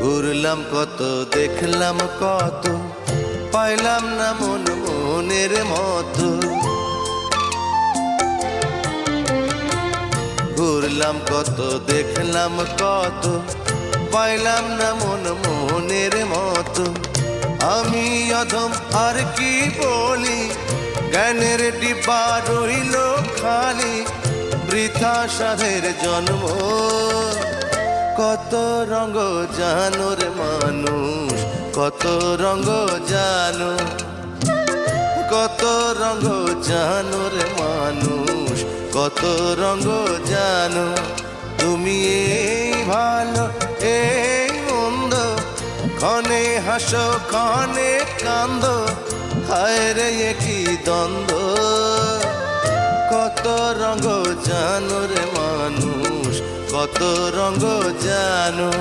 ঘুরলাম কত, দেখলাম কত, পাইলাম না মন মনের মতো। ঘুরলাম কত, দেখলাম কত, পাইলাম না মন মনের মতো। আমি অধম আর কি বলি, জ্ঞানের ডিব্বা রইল খালি, বৃথা সাধের জন্ম। কত রঙ জানো রে মানুষ, কত রঙ জানো, কত রঙ জানো রে মানুষ, কত রঙ জানো। তুমি এই ভালো এই মন্দ, ক্ষণে হাসো ক্ষণে কান্দো, হায় রে কি দ্বন্দ্ব। কত রঙ জানো রে মানুষ, কত রঙ জানো।